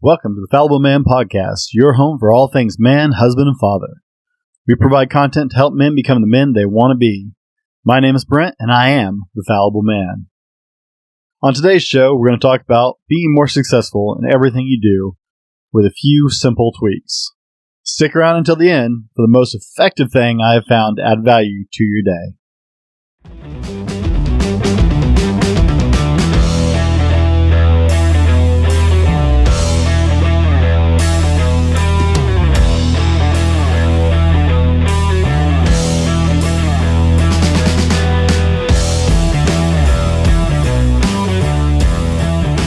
Welcome to the Fallible Man podcast, your home for all things man, husband, and father. We provide content to help men become the men they want to be. My name is Brent, and I am the Fallible Man. On today's show, we're going to talk about being more successful in everything you do with a few simple tweaks. Stick around until the end for the most effective thing I have found to add value to your day.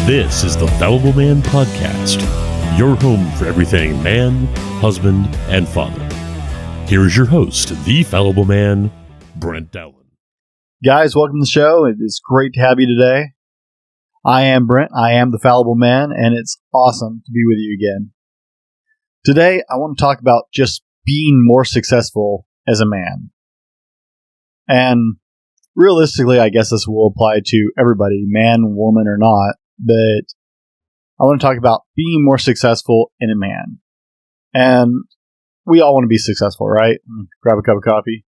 This is the Fallible Man Podcast, your home for everything man, husband, and father. Here is your host, the Fallible Man, Brent Dowling. Guys, welcome to the show. It is great to have you today. I am Brent. I am the Fallible Man, and it's awesome to be with you again. Today, I want to talk about just being more successful as a man. And realistically, I guess this will apply to everybody, man, woman, or not. But I want to talk about being more successful in a man. And we all want to be successful, right? Grab a cup of coffee.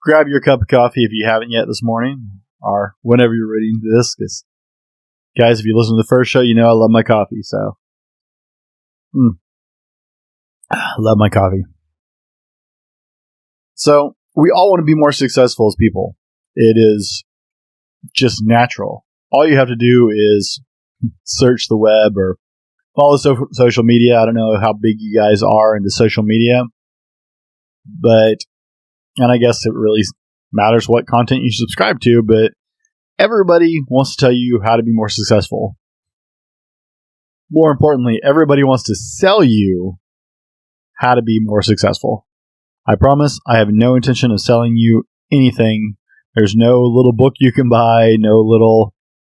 Grab your cup of coffee if you haven't yet this morning, or whenever you're reading this. Because, guys, if you listen to the first show, you know I love my coffee. So, I love my coffee. So, we all want to be more successful as people. It is just natural. All you have to do is search the web or follow social media. I don't know how big you guys are into social media, and I guess it really matters what content you subscribe to, but everybody wants to tell you how to be more successful. More importantly, everybody wants to sell you how to be more successful. I promise I have no intention of selling you anything. There's no little book you can buy, no little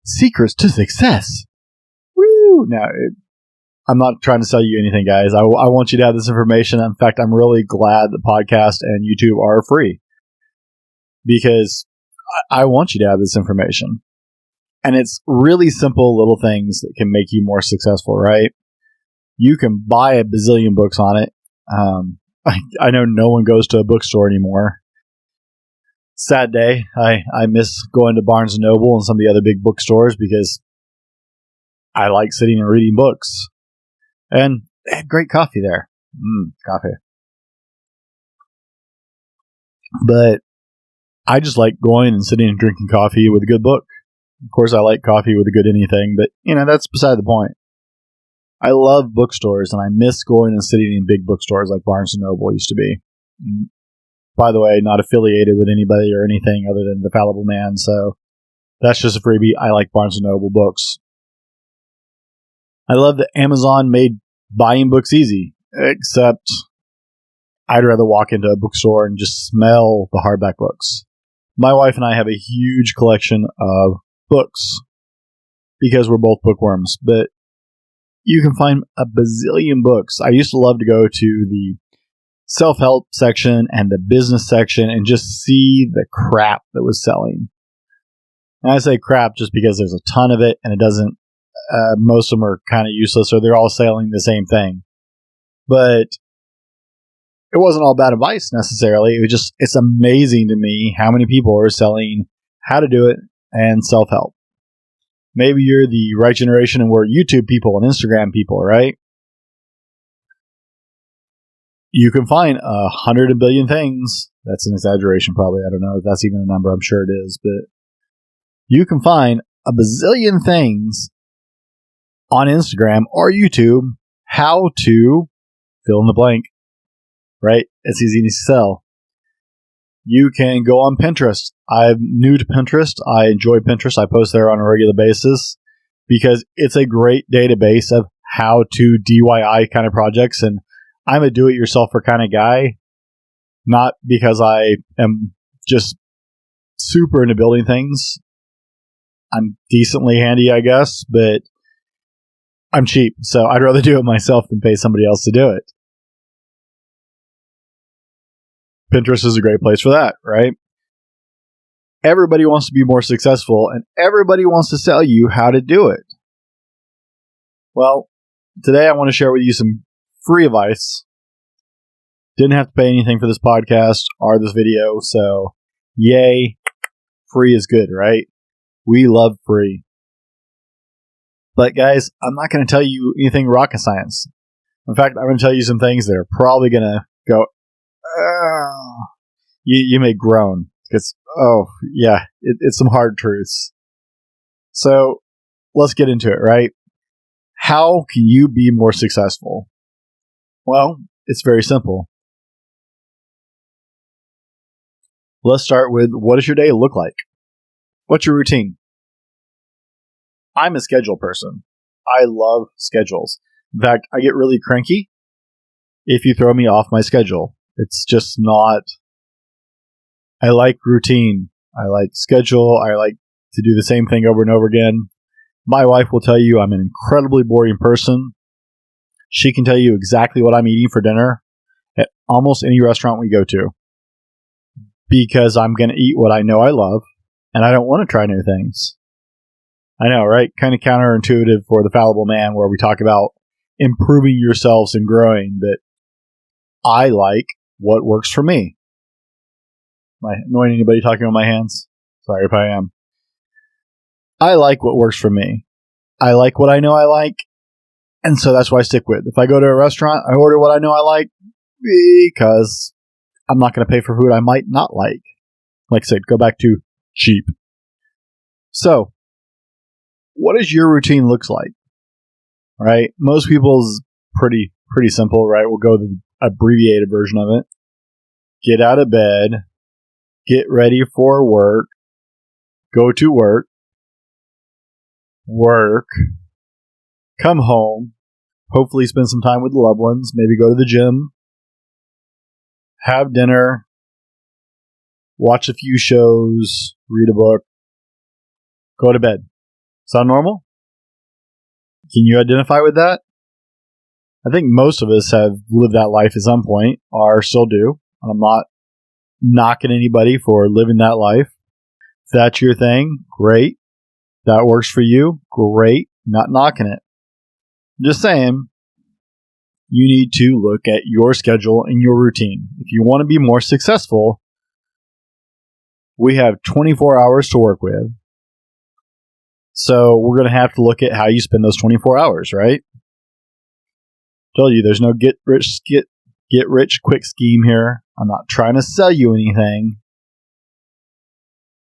secrets to success. Woo! No, I'm not trying to sell you anything, guys. I want you to have this information. In fact, I'm really glad the podcast and YouTube are free because I want you to have this information. And it's really simple little things that can make you more successful, right? You can buy a bazillion books on it. I know no one goes to a bookstore anymore. Sad day. I miss going to Barnes & Noble and some of the other big bookstores because I like sitting and reading books. And they had great coffee there. Coffee. But I just like going and sitting and drinking coffee with a good book. Of course, I like coffee with a good anything, but, that's beside the point. I love bookstores, and I miss going and sitting in big bookstores like Barnes & Noble used to be. By the way, not affiliated with anybody or anything other than the Fallible Man, so that's just a freebie. I like Barnes & Noble books. I love that Amazon made buying books easy, except I'd rather walk into a bookstore and just smell the hardback books. My wife and I have a huge collection of books because we're both bookworms, but you can find a bazillion books. I used to love to go to the self-help section and the business section and just see the crap that was selling. And I say crap just because there's a ton of it and it doesn't, most of them are kind of useless or they're all selling the same thing. But it wasn't all bad advice necessarily. It's amazing to me how many people are selling how to do it and self-help. Maybe you're the right generation and we're YouTube people and Instagram people, right? You can find 100 billion things. That's an exaggeration, probably. I don't know if that's even a number. I'm sure it is. But you can find a bazillion things on Instagram or YouTube how to fill in the blank. Right? It's easy to sell. You can go on Pinterest. I'm new to Pinterest. I enjoy Pinterest. I post there on a regular basis because it's a great database of how to DIY kind of projects, and I'm a do-it-yourselfer kind of guy, not because I am just super into building things. I'm decently handy, I guess, but I'm cheap, so I'd rather do it myself than pay somebody else to do it. Pinterest is a great place for that, right? Everybody wants to be more successful, and everybody wants to sell you how to do it. Well, today I want to share with you some free advice. Didn't have to pay anything for this podcast or this video, so yay, free is good, right? We love free. But guys, I'm not going to tell you anything rocket science. In fact, I'm going to tell you some things that are probably going to go, you may groan. Because, it's some hard truths. So, let's get into it, right? How can you be more successful? Well, it's very simple. Let's start with, what does your day look like? What's your routine? I'm a schedule person. I love schedules. In fact, I get really cranky if you throw me off my schedule. It's just not... I like routine. I like schedule. I like to do the same thing over and over again. My wife will tell you I'm an incredibly boring person. She can tell you exactly what I'm eating for dinner at almost any restaurant we go to, because I'm going to eat what I know I love, and I don't want to try new things. I know, right? Kind of counterintuitive for the Fallible Man, where we talk about improving yourselves and growing, but I like what works for me. Am I annoying anybody talking on my hands? Sorry if I am. I like what works for me. I like what I know I like, and so that's what I stick with. If I go to a restaurant, I order what I know I like, because I'm not going to pay for food I might not like. Like I said, go back to cheap. So, what does your routine looks like? Right? Most people's pretty simple, right? We'll go the abbreviated version of it. Get out of bed, get ready for work, go to work, come home, hopefully spend some time with the loved ones, maybe go to the gym, have dinner, watch a few shows, read a book, go to bed. Sound normal? Can you identify with that? I think most of us have lived that life at some point, or still do. I'm not knocking anybody for living that life. If that's your thing, great. That works for you, great. Not knocking it. Just saying, you need to look at your schedule and your routine. If you want to be more successful, we have 24 hours to work with. So we're going to have to look at how you spend those 24 hours, right? Told you there's no get rich quick scheme here. I'm not trying to sell you anything.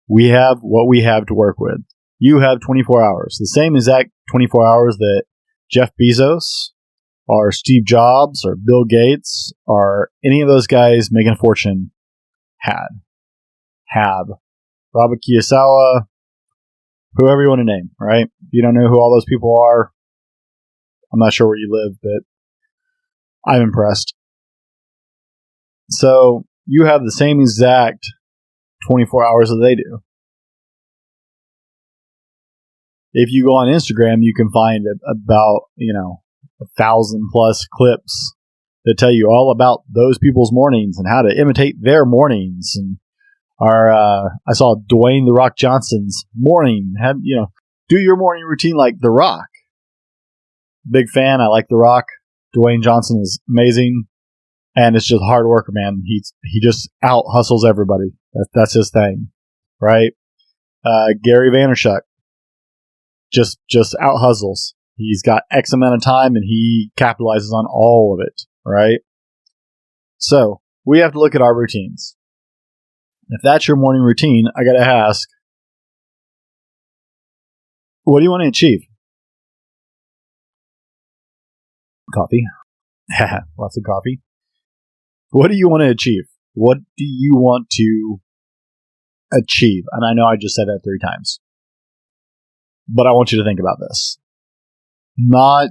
We have what we have to work with. You have 24 hours. The same exact 24 hours that Jeff Bezos or Steve Jobs or Bill Gates or any of those guys making a fortune have. Robert Kiyosaki, whoever you want to name, right? If you don't know who all those people are, I'm not sure where you live, but I'm impressed. So you have the same exact 24 hours that they do. If you go on Instagram, you can find about, 1,000 plus clips that tell you all about those people's mornings and how to imitate their mornings. And I saw Dwayne "The Rock" Johnson's morning. Do your morning routine like The Rock. Big fan. I like The Rock. Dwayne Johnson is amazing, and it's just hard worker, man. He just out hustles everybody. That's his thing, right? Gary Vaynerchuk just out hustles. He's got X amount of time, and he capitalizes on all of it, right? So we have to look at our routines. If that's your morning routine, I got to ask, what do you want to achieve? Coffee. Lots of coffee. What do you want to achieve? What do you want to achieve? And I know I just said that 3 times. But I want you to think about this. Not,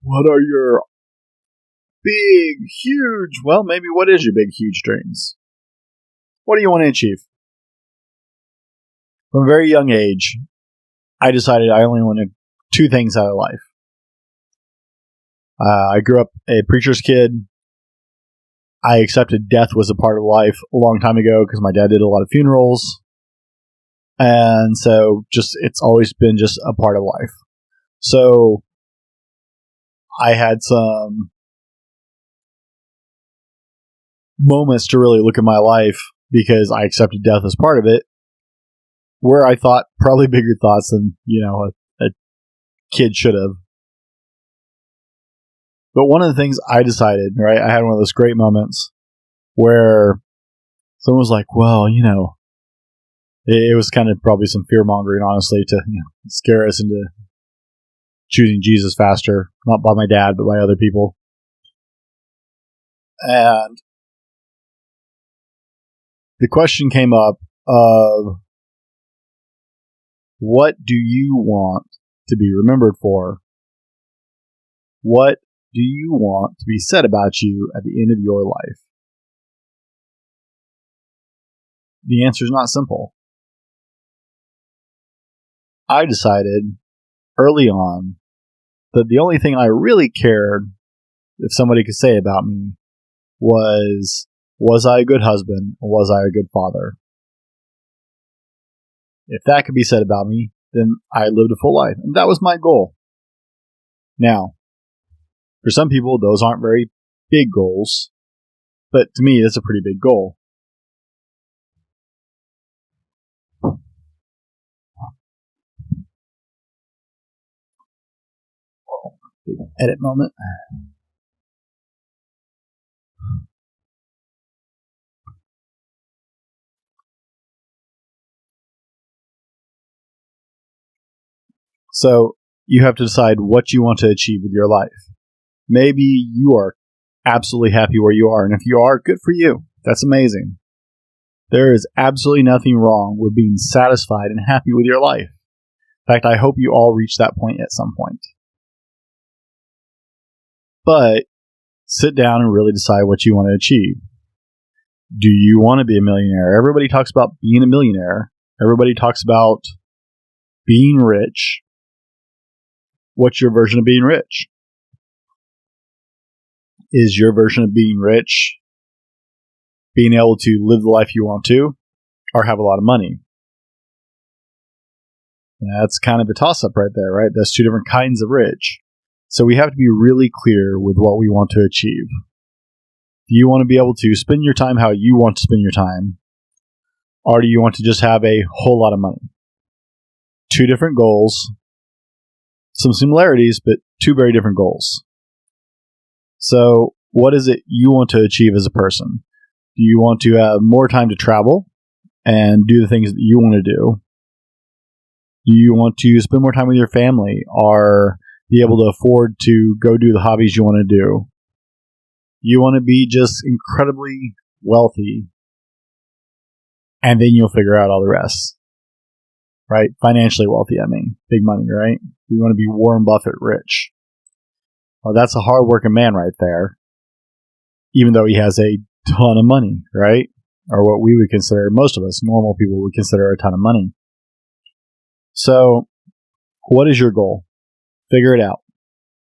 what are your big, huge, well, maybe what is your big, huge dreams? What do you want to achieve? From a very young age, I decided I only wanted 2 things out of life. I grew up a preacher's kid. I accepted death was a part of life a long time ago because my dad did a lot of funerals. And so it's always been just a part of life. So I had some moments to really look at my life because I accepted death as part of it, where I thought probably bigger thoughts than, a kid should have. But one of the things I decided, right, I had one of those great moments where someone was like, well, it was kind of probably some fear mongering, honestly, to scare us into choosing Jesus faster, not by my dad, but by other people. And the question came up of, what do you want to be remembered for? What do you want to be said about you at the end of your life? The answer is not simple. I decided early on that the only thing I really cared if somebody could say about me was I a good husband or was I a good father? If that could be said about me, then I lived a full life. And that was my goal. Now, for some people, those aren't very big goals, but to me, that's a pretty big goal. Edit moment. So you have to decide what you want to achieve with your life. Maybe you are absolutely happy where you are, and if you are, good for you. That's amazing. There is absolutely nothing wrong with being satisfied and happy with your life. In fact, I hope you all reach that point at some point. But sit down and really decide what you want to achieve. Do you want to be a millionaire? Everybody talks about being a millionaire. Everybody talks about being rich. What's your version of being rich? Is your version of being rich being able to live the life you want to, or have a lot of money? That's kind of a toss-up right there, right? That's two different kinds of rich. So we have to be really clear with what we want to achieve. Do you want to be able to spend your time how you want to spend your time? Or do you want to just have a whole lot of money? Two different goals. Some similarities, but two very different goals. So what is it you want to achieve as a person? Do you want to have more time to travel and do the things that you want to do? Do you want to spend more time with your family or be able to afford to go do the hobbies you want to do? You want to be just incredibly wealthy, and then you'll figure out all the rest. Right? Financially wealthy, I mean. Big money, right? You want to be Warren Buffett rich. Well, that's a hard-working man right there, even though he has a ton of money, right? Or what we would consider, most of us, normal people would consider a ton of money. So, what is your goal? Figure it out.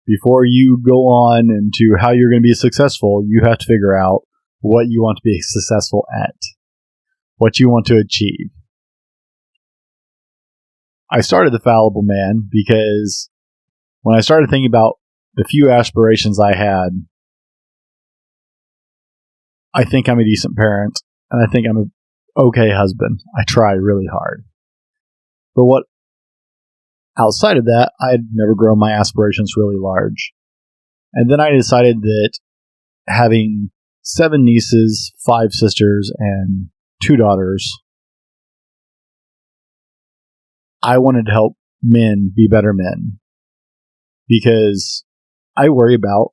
Before you go on into how you're going to be successful, you have to figure out what you want to be successful at, what you want to achieve. I started the Fallible Man because when I started thinking about the few aspirations I had, I think I'm a decent parent, and I think I'm an okay husband. I try really hard. But what outside of that, I had never grown my aspirations really large. And then I decided that having 7 nieces, 5 sisters, and 2 daughters, I wanted to help men be better men. Because I worry about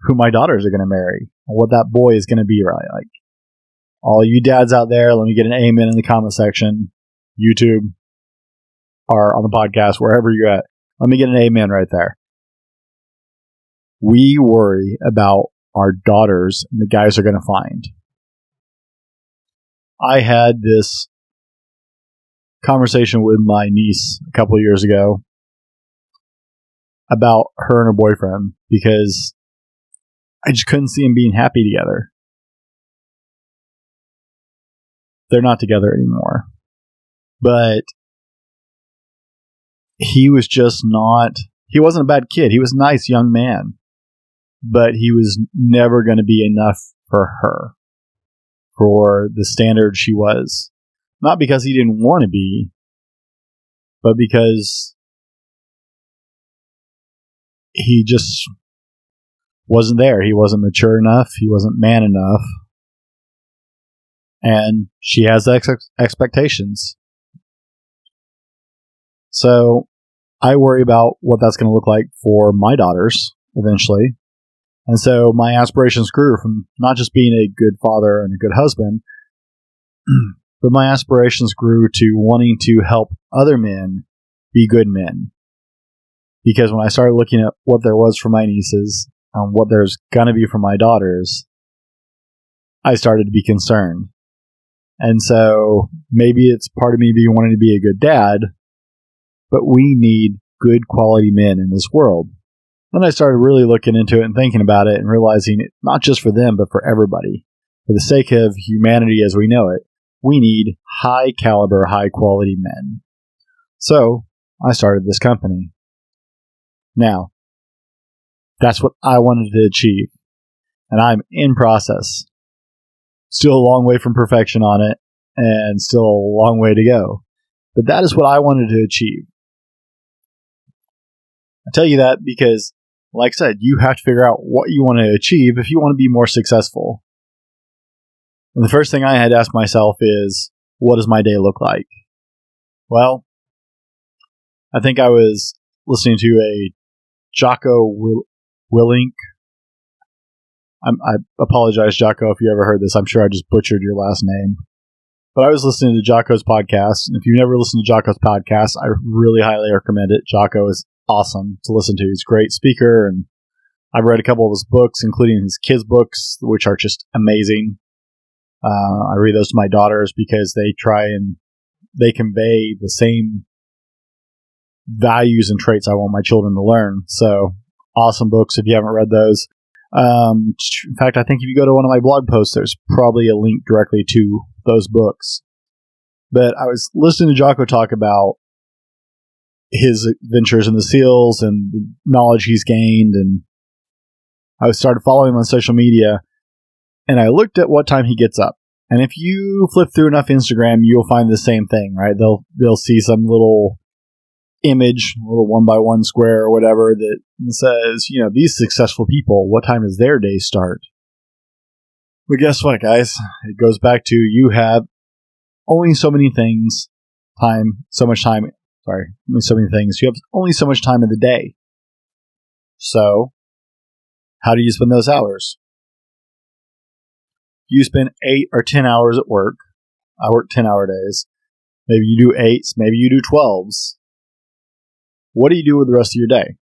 who my daughters are going to marry, or what that boy is going to be right. Like, all you dads out there, let me get an amen in the comment section, YouTube, or on the podcast, wherever you're at. Let me get an amen right there. We worry about our daughters and the guys they're going to find. I had this conversation with my niece a couple of years ago about her and her boyfriend because I just couldn't see them being happy together. They're not together anymore. But he was just not, he wasn't a bad kid. He was a nice young man. But he was never going to be enough for her, for the standard she was. Not because he didn't want to be, but because he just wasn't there. He wasn't mature enough. He wasn't man enough. And she has expectations. So I worry about what that's going to look like for my daughters eventually. And so my aspirations grew from not just being a good father and a good husband, but my aspirations grew to wanting to help other men be good men. Because when I started looking at what there was for my nieces and what there's going to be for my daughters, I started to be concerned. And so maybe it's part of me wanting to be a good dad, but we need good quality men in this world. Then I started really looking into it and thinking about it and realizing it not just for them, but for everybody. For the sake of humanity as we know it, we need high caliber, high quality men. So I started this company. Now, that's what I wanted to achieve. And I'm in process. Still a long way from perfection on it, and still a long way to go. But that is what I wanted to achieve. I tell you that because, like I said, you have to figure out what you want to achieve if you want to be more successful. And the first thing I had to ask myself is, what does my day look like? Well, I think I was listening to a Jocko Willink. I apologize, Jocko, if you ever heard this. I'm sure I just butchered your last name. But I was listening to Jocko's podcast. And if you've never listened to Jocko's podcast, I really highly recommend it. Jocko is awesome to listen to. He's a great speaker, and I've read a couple of his books, including his kids' books, which are just amazing. I read those to my daughters because they convey the same values and traits I want my children to learn. So, awesome books if you haven't read those. In fact, I think if you go to one of my blog posts, there's probably a link directly to those books. But I was listening to Jocko talk about his adventures in the SEALs and the knowledge he's gained, and I started following him on social media, and I looked at what time he gets up. And if you flip through enough Instagram, you'll find the same thing, right? They'll see some little image, a little 1x1 square or whatever that says, these successful people, what time does their day start? But guess what, guys? It goes back to you have only so many things, so many things. You have only so much time in the day. So, how do you spend those hours? You spend 8 or 10 hours at work. I work 10-hour days. Maybe you do 8s, maybe you do 12s. What do you do with the rest of your day?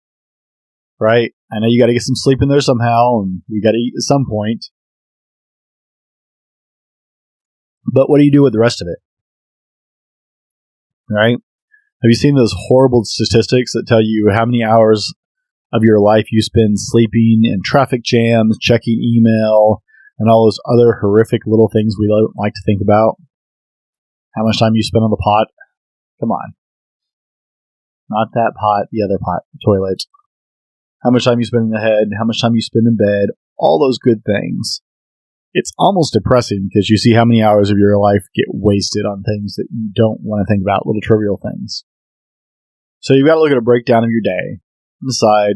Right? I know you got to get some sleep in there somehow, and we got to eat at some point. But what do you do with the rest of it? Right? Have you seen those horrible statistics that tell you how many hours of your life you spend sleeping in traffic jams, checking email, and all those other horrific little things we don't like to think about? How much time you spend on the pot? Come on. Not that pot, the other pot, the toilet. How much time you spend in the head, how much time you spend in bed, all those good things. It's almost depressing because you see how many hours of your life get wasted on things that you don't want to think about, little trivial things. So you've got to look at a breakdown of your day and decide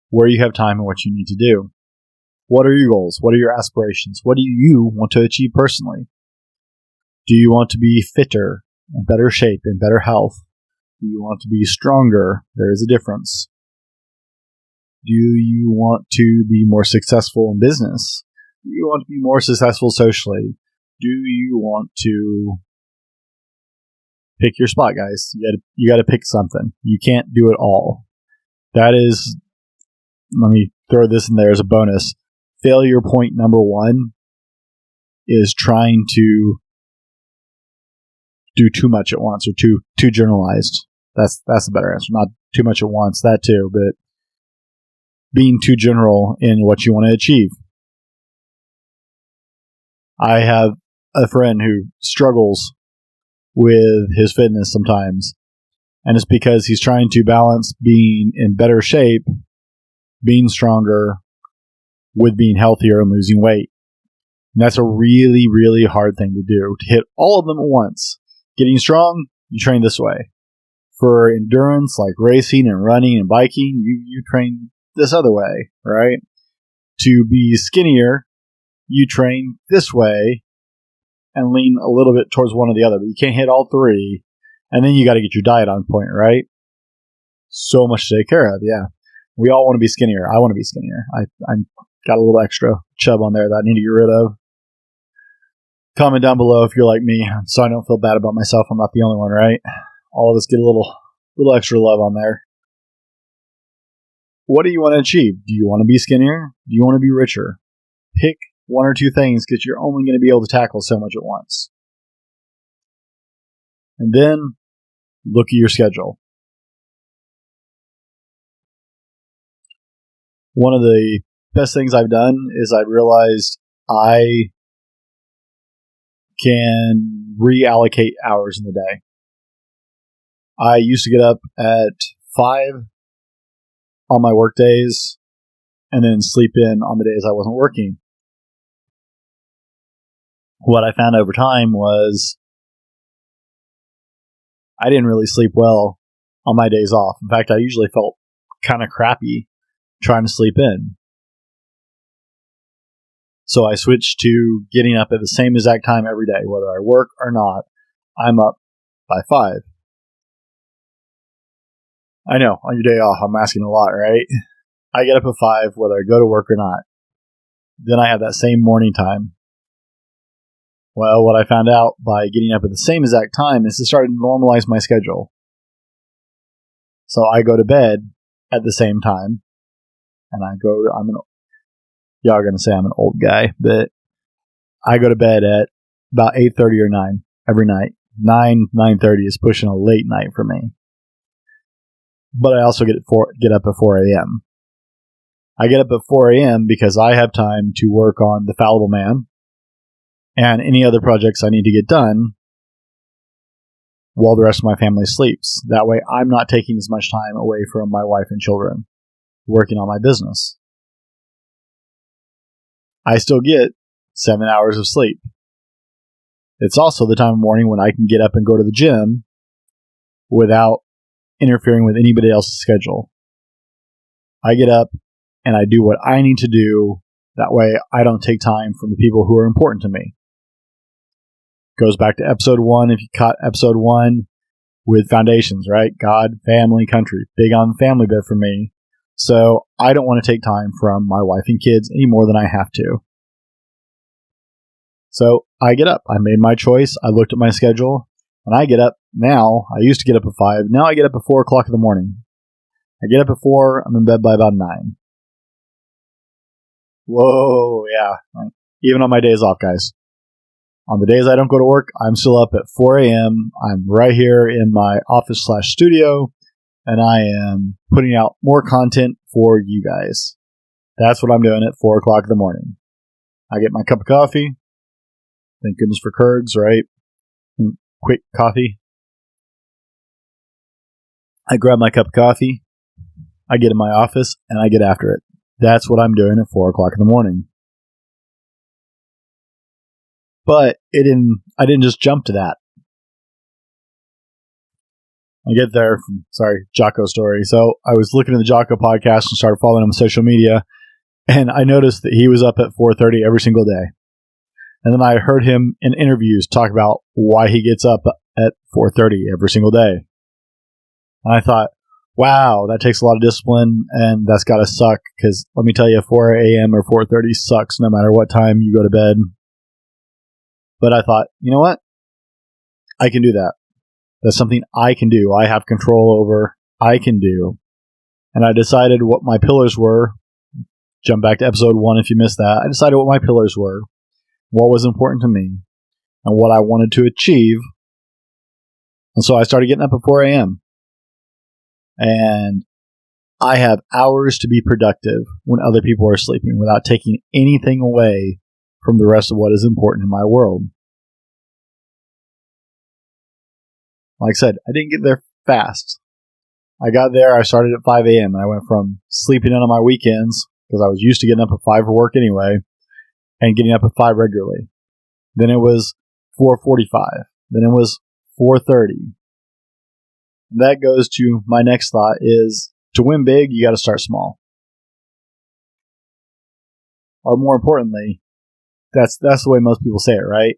where you have time and what you need to do. What are your goals? What are your aspirations? What do you want to achieve personally? Do you want to be fitter, in better shape, in better health? Do you want to be stronger? There is a difference. Do you want to be more successful in business? Do you want to be more successful socially? Do you want to pick your spot, guys? You got to pick something. You can't do it all. That is, let me throw this in there as a bonus. Failure point number 1 is trying to do too much at once, or too generalized. That's the better answer. Not too much at once, that too, but being too general in what you want to achieve. I have a friend who struggles with his fitness sometimes, And it's because he's trying to balance being in better shape, being stronger, with being healthier and losing weight. And that's a really, really hard thing to do, to hit all of them at once. Getting strong, you train this way. For endurance, like racing and running and biking, you train this other way, right? To be skinnier, you train this way and lean a little bit towards one or the other, but you can't hit all three. And then you got to get your diet on point, right? So much to take care of, yeah. We all want to be skinnier. I want to be skinnier. I got a little extra chub on there that I need to get rid of. Comment down below if you're like me, so I don't feel bad about myself. I'm not the only one, right? All of us get a little extra love on there. What do you want to achieve? Do you want to be skinnier? Do you want to be richer? Pick one or two things, because you're only going to be able to tackle so much at once. And then look at your schedule. One of the best things I've done is I've realized I can reallocate hours in the day. I used to get up at 5 on my work days and then sleep in on the days I wasn't working. What I found over time was I didn't really sleep well on my days off. In fact, I usually felt kind of crappy trying to sleep in. So I switched to getting up at the same exact time every day, whether I work or not. I'm up by 5. I know, on your day off, I'm asking a lot, right? I get up at 5, whether I go to work or not. Then I have that same morning time. Well, what I found out by getting up at the same exact time is to start to normalize my schedule. So I go to bed at the same time, and y'all are going to say I'm an old guy, but I go to bed at about 8:30 or 9 every night. 9:30 is pushing a late night for me. But I also get up at 4 a.m. I get up at 4 a.m. because I have time to work on the Fallible Man and any other projects I need to get done while the rest of my family sleeps. That way I'm not taking as much time away from my wife and children working on my business. I still get 7 hours of sleep. It's also the time of morning when I can get up and go to the gym without interfering with anybody else's schedule. I get up and I do what I need to do. That way I don't take time from the people who are important to me. Goes back to episode 1. If you caught episode 1 with foundations, right? God, family, country. Big on the family bit for me. So I don't want to take time from my wife and kids any more than I have to. So I get up. I made my choice. I looked at my schedule. And I get up now. I used to get up at 5. Now I get up at 4 o'clock in the morning. I get up at 4. I'm in bed by about 9. Whoa, yeah. Even on my days off, guys. On the days I don't go to work, I'm still up at 4 a.m. I'm right here in my office/studio, and I am putting out more content for you guys. That's what I'm doing at 4 o'clock in the morning. I get my cup of coffee. Thank goodness for Kurgs, right? Quick coffee. I grab my cup of coffee. I get in my office, and I get after it. That's what I'm doing at 4 o'clock in the morning. But I didn't just jump to that. I get there from, Jocko story. So I was looking at the Jocko podcast and started following him on social media, and I noticed that he was up at 4:30 every single day. And then I heard him in interviews talk about why he gets up at 4:30 every single day. And I thought, wow, that takes a lot of discipline, and that's got to suck, because let me tell you, 4 a.m. or 4:30 sucks no matter what time you go to bed. But I thought, you know what? I can do that. That's something I can do. I have control over. I can do. And I decided what my pillars were. Jump back to episode 1 if you missed that. I decided what my pillars were, what was important to me, and what I wanted to achieve. And so I started getting up at 4 a.m. And I have hours to be productive when other people are sleeping without taking anything away from the rest of what is important in my world. Like I said, I didn't get there fast. I got there, I started at 5 a.m. and I went from sleeping in on my weekends, because I was used to getting up at 5 for work anyway, and getting up at 5 regularly. Then it was 4:45. Then it was 4:30. That goes to my next thought is, to win big, you got to start small. Or more importantly, that's the way most people say it, right?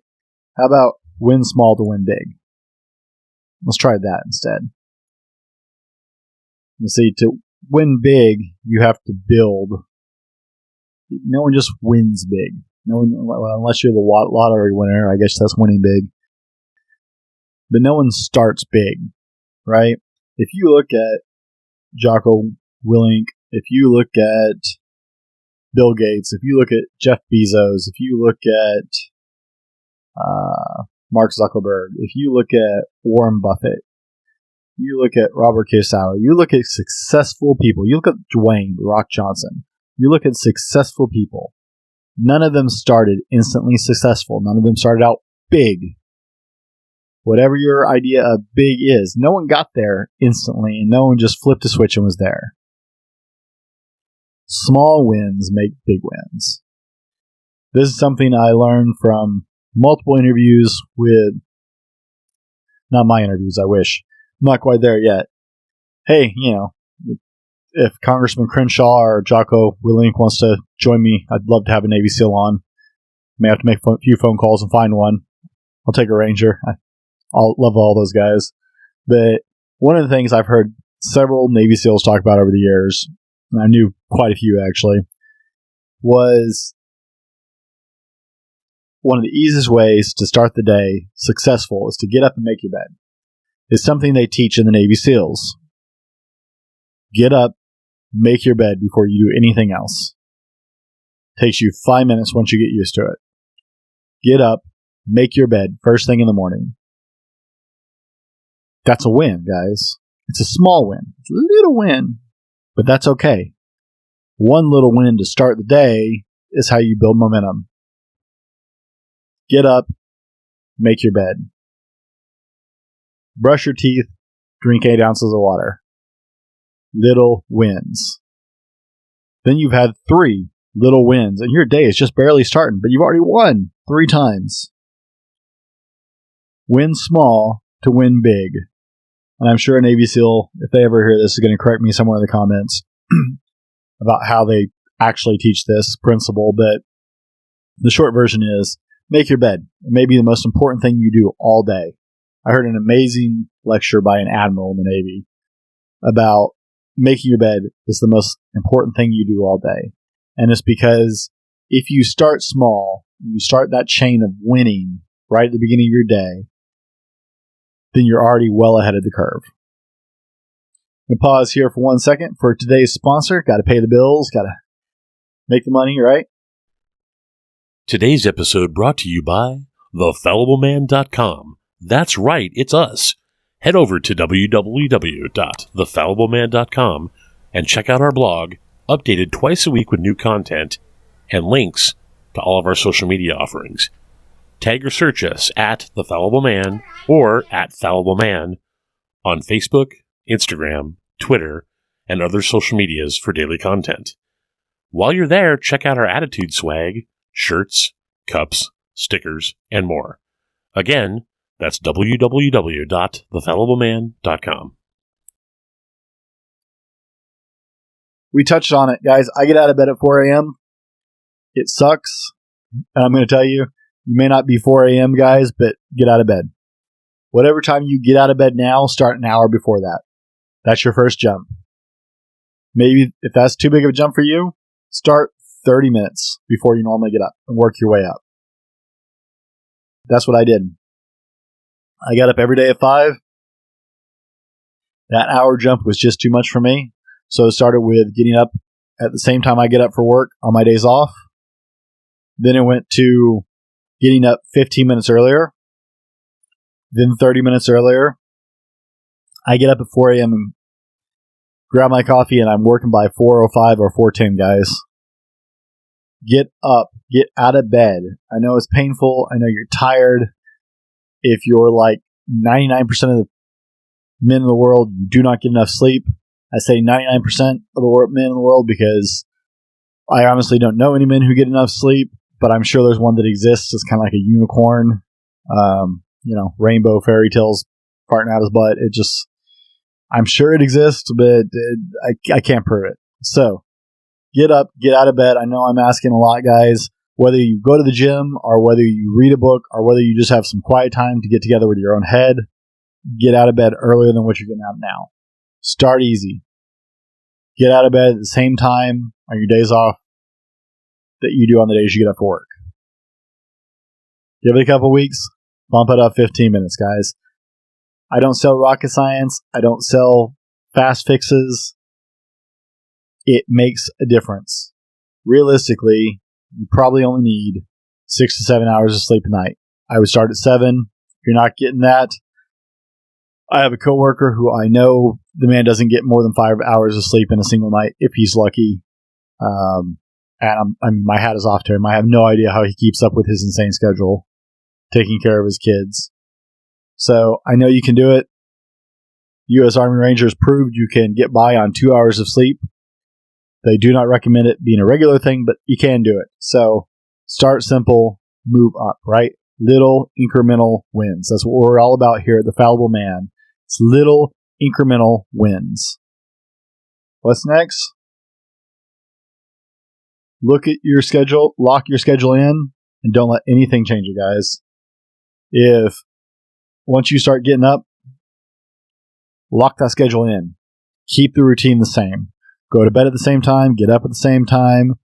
How about win small to win big? Let's try that instead. You see, to win big, you have to build. No one just wins big. No one, well, unless you're the lottery winner, I guess that's winning big. But no one starts big, right? If you look at Jocko Willink, if you look at Bill Gates, if you look at Jeff Bezos, if you look at Mark Zuckerberg, if you look at Warren Buffett, you look at Robert Kiyosaki, you look at successful people, you look at Dwayne The Rock Johnson, you look at successful people, none of them started instantly successful. None of them started out big. Whatever your idea of big is, no one got there instantly, and no one just flipped a switch and was there. Small wins make big wins. This is something I learned from multiple interviews with, not my interviews, I wish. I'm not quite there yet. Hey, if Congressman Crenshaw or Jocko Willink wants to join me, I'd love to have a Navy SEAL on. May have to make a few phone calls and find one. I'll take a Ranger. I love all those guys. But one of the things I've heard several Navy SEALs talk about over the years, and I knew quite a few actually, was one of the easiest ways to start the day successful is to get up and make your bed. It's something they teach in the Navy SEALs. Get up, make your bed before you do anything else. Takes you 5 minutes once you get used to it. Get up, make your bed first thing in the morning. That's a win, guys. It's a small win. It's a little win, but that's okay. One little win to start the day is how you build momentum. Get up, make your bed. Brush your teeth, drink 8 ounces of water. Little wins. Then you've had 3 little wins, and your day is just barely starting, but you've already won 3 times. Win small to win big. And I'm sure a Navy SEAL, if they ever hear this, is going to correct me somewhere in the comments about how they actually teach this principle, but the short version is, make your bed. It may be the most important thing you do all day. I heard an amazing lecture by an admiral in the Navy about making your bed is the most important thing you do all day. And it's because if you start small, you start that chain of winning right at the beginning of your day, then you're already well ahead of the curve. I'm going to pause here for 1 second for today's sponsor. Got to pay the bills, got to make the money, right? Today's episode brought to you by thefallibleman.com. That's right, it's us. Head over to www.thefallibleman.com and check out our blog, updated twice a week with new content and links to all of our social media offerings. Tag or search us at The Fallible Man or at Fallible Man on Facebook, Instagram, Twitter, and other social medias for daily content. While you're there, check out our attitude swag, shirts, cups, stickers, and more. Again, that's www.thefallibleman.com. We touched on it, guys. I get out of bed at 4 a.m. It sucks. And I'm going to tell you, you may not be 4 a.m. guys, but get out of bed. Whatever time you get out of bed now, start an hour before that. That's your first jump. Maybe if that's too big of a jump for you, start 30 minutes before you normally get up and work your way up. That's what I did. I got up every day at 5. That hour jump was just too much for me. So it started with getting up at the same time I get up for work on my days off. Then it went to getting up 15 minutes earlier. Then 30 minutes earlier. I get up at 4 a.m. and grab my coffee, and I'm working by 4:05 or 4:10, guys. Get up. Get out of bed. I know it's painful. I know you're tired. If you're like 99% of the men in the world do not get enough sleep. I say 99% of the men in the world because I honestly don't know any men who get enough sleep, but I'm sure there's one that exists. It's kind of like a unicorn, rainbow fairy tales farting out his butt. I'm sure it exists, but I can't prove it. So get up, get out of bed. I know I'm asking a lot, guys. Whether you go to the gym or whether you read a book or whether you just have some quiet time to get together with your own head, get out of bed earlier than what you're getting out now. Start easy. Get out of bed at the same time on your days off that you do on the days you get up for work. Give it a couple weeks. Bump it up 15 minutes, guys. I don't sell rocket science. I don't sell fast fixes. It makes a difference. Realistically, you probably only need 6 to 7 hours of sleep a night. I would start at 7. If you're not getting that, I have a coworker who I know the man doesn't get more than 5 hours of sleep in a single night if he's lucky. And my hat is off to him. I have no idea how he keeps up with his insane schedule, taking care of his kids. So I know you can do it. U.S. Army Rangers proved you can get by on 2 hours of sleep. They do not recommend it being a regular thing, but you can do it. So start simple, move up, right? Little incremental wins. That's what we're all about here at the Fallible Man. It's little incremental wins. What's next? Look at your schedule, lock your schedule in, and don't let anything change it, guys. If once you start getting up, lock that schedule in. Keep the routine the same. Go to bed at the same time, get up at the same time,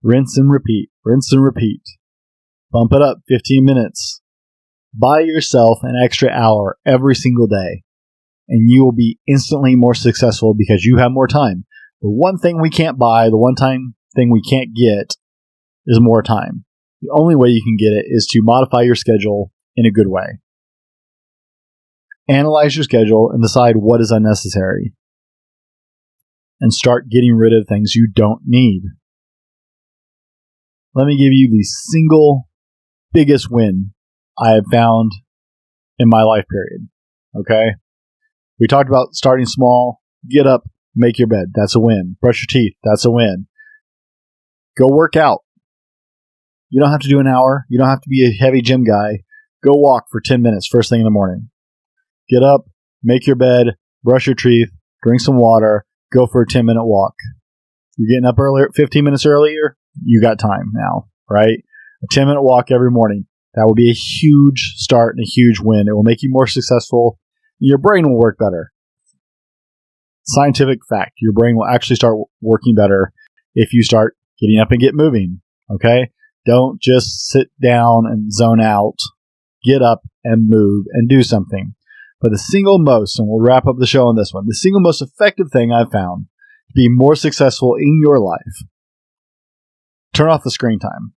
rinse and repeat, rinse and repeat. Bump it up 15 minutes. Buy yourself an extra hour every single day, and you will be instantly more successful because you have more time. The one thing we can't buy, the one thing we can't get is more time. The only way you can get it is to modify your schedule in a good way. Analyze your schedule and decide what is unnecessary. And start getting rid of things you don't need. Let me give you the single biggest win I have found in my life period. Okay? We talked about starting small. Get up, make your bed. That's a win. Brush your teeth. That's a win. Go work out. You don't have to do an hour. You don't have to be a heavy gym guy. Go walk for 10 minutes first thing in the morning. Get up, make your bed, brush your teeth, drink some water, go for a 10-minute walk. You're getting up earlier, 15 minutes earlier, you got time now, right? A 10-minute walk every morning. That will be a huge start and a huge win. It will make you more successful. Your brain will work better. Scientific fact, your brain will actually start working better if you start getting up and get moving, okay? Don't just sit down and zone out. Get up and move and do something. But the single most, and we'll wrap up the show on this one, the single most effective thing I've found to be more successful in your life, turn off the screen time.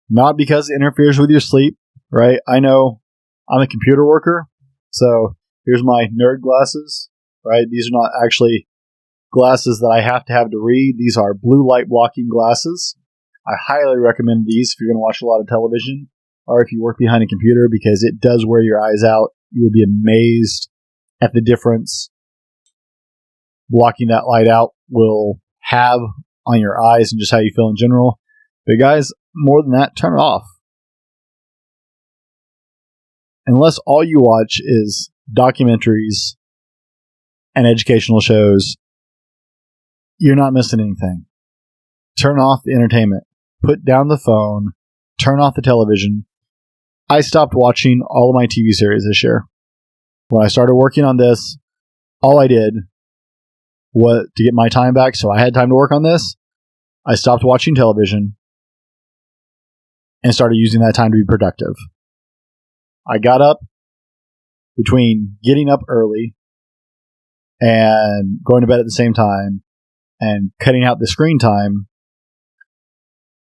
Not because it interferes with your sleep, right? I know I'm a computer worker, so here's my nerd glasses, right? These are not actually glasses that I have to read. These are blue light blocking glasses. I highly recommend these if you're going to watch a lot of television or if you work behind a computer because it does wear your eyes out. You will be amazed at the difference blocking that light out will have on your eyes and just how you feel in general. But guys, more than that, turn it off. Unless all you watch is documentaries and educational shows, you're not missing anything. Turn off the entertainment. Put down the phone. Turn off the television. I stopped watching all of my TV series this year. When I started working on this, all I did was to get my time back, so I had time to work on this. I stopped watching television and started using that time to be productive. I got up between getting up early and going to bed at the same time and cutting out the screen time.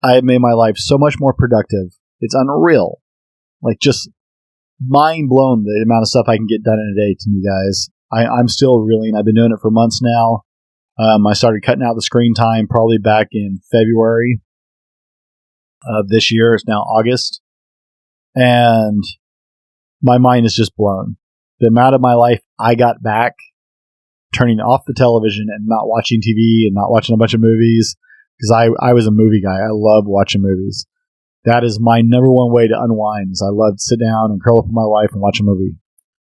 I have made my life so much more productive. It's unreal. Like, just mind blown the amount of stuff I can get done in a day to me, guys. I'm still reeling. I've been doing it for months now. I started cutting out the screen time probably back in February of this year. It's now August. And my mind is just blown. the amount of my life I got back turning off the television and not watching TV and not watching a bunch of movies, because I was a movie guy. I love watching movies. That is my number one way to unwind, is I love to sit down and curl up with my wife and watch a movie.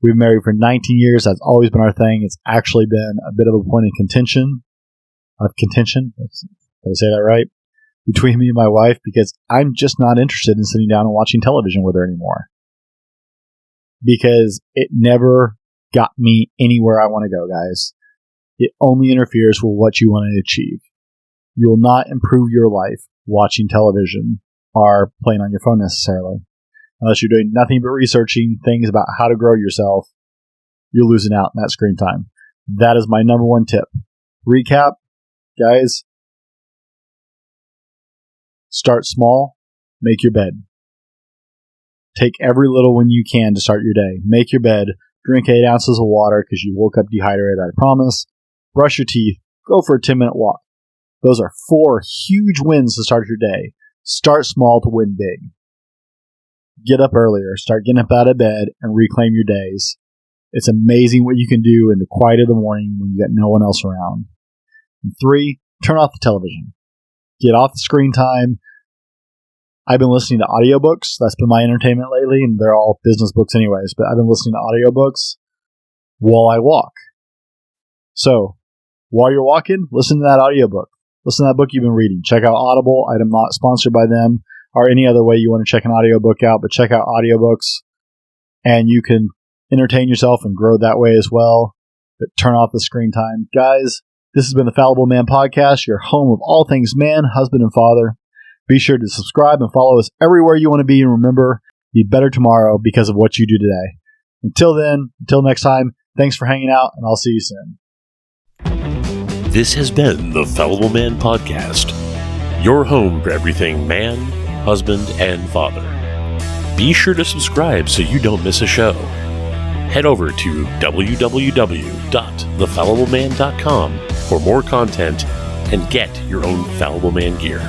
We've been married for 19 years. That's always been our thing. It's actually been a bit of a point of contention. Did I say that right? Between me and my wife, because I'm just not interested in sitting down and watching television with her anymore. Because it never got me anywhere I want to go, guys. It only interferes with what you want to achieve. You will not improve your life watching television or playing on your phone necessarily. Unless you're doing nothing but researching things about how to grow yourself, you're losing out in that screen time. That is my number one tip. Recap, guys. Start small. Make your bed. Take every little one you can to start your day. Make your bed. Drink 8 ounces of water because you woke up dehydrated, I promise. Brush your teeth. Go for a 10-minute walk. Those are 4 huge wins to start your day. Start small to win big. Get up earlier. Start getting up out of bed and reclaim your days. It's amazing what you can do in the quiet of the morning when you got no one else around. And 3, turn off the television. Get off the screen time. I've been listening to audiobooks. That's been my entertainment lately, and they're all business books anyways, but I've been listening to audiobooks while I walk. So, while you're walking, listen to that audiobook. Listen to that book you've been reading. Check out Audible. I'm not sponsored by them or any other way you want to check an audiobook out, but check out audiobooks, and you can entertain yourself and grow that way as well. But turn off the screen time. Guys, this has been the Fallible Man Podcast, your home of all things man, husband, and father. Be sure to subscribe and follow us everywhere you want to be, and remember, be better tomorrow because of what you do today. Until then, until next time, thanks for hanging out, and I'll see you soon. This has been the Fallible Man Podcast, your home for everything man, husband, and father. Be sure to subscribe so you don't miss a show. Head over to www.thefallibleman.com for more content and get your own Fallible Man gear.